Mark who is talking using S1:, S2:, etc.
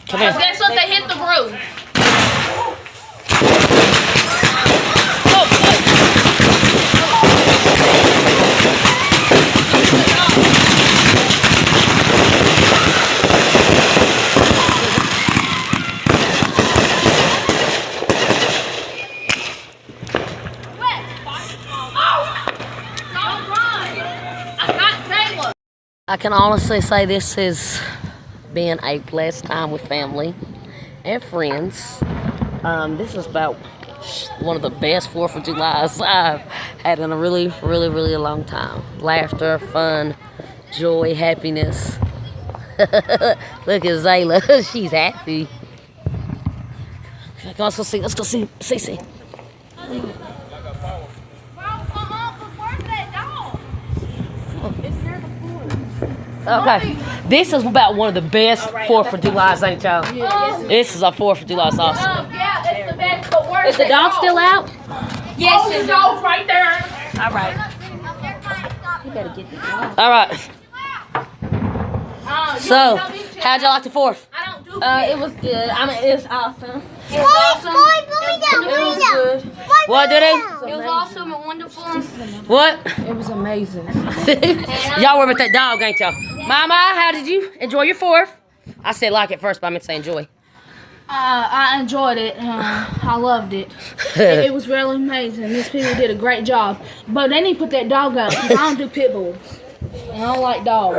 S1: Come here.
S2: Guess what? They hit the roof.
S1: I can honestly say this has been a blessed time with family and friends. This is about one of the best 4th of Julys I've had in a really, really, really long time. Laughter, fun, joy, happiness. Look at Zayla. She's happy. Let's go see. Let's go see Cece. Okay, this is about one of the best 4th of Julys, ain't y'all? This is our 4th of July also.
S2: Yeah, it's the best, but where's
S1: Is the dog still out?
S2: Yes, the dog's right there.
S1: All right.
S3: You better get the dog.
S1: All right. So, how'd y'all like the 4th?
S2: I don't do
S3: It was good. I mean, it's awesome.
S2: It was awesome.
S3: It was good.
S1: What did it?
S2: It was awesome and wonderful.
S1: What?
S3: It was amazing.
S1: Y'all worry about that dog, ain't y'all? Mama, how did you enjoy your 4th? I said like it first, but I meant to say enjoy.
S2: I enjoyed it. I loved it. It was really amazing. These people did a great job. But they need to put that dog out because I don't do pit bulls. And I don't like dogs.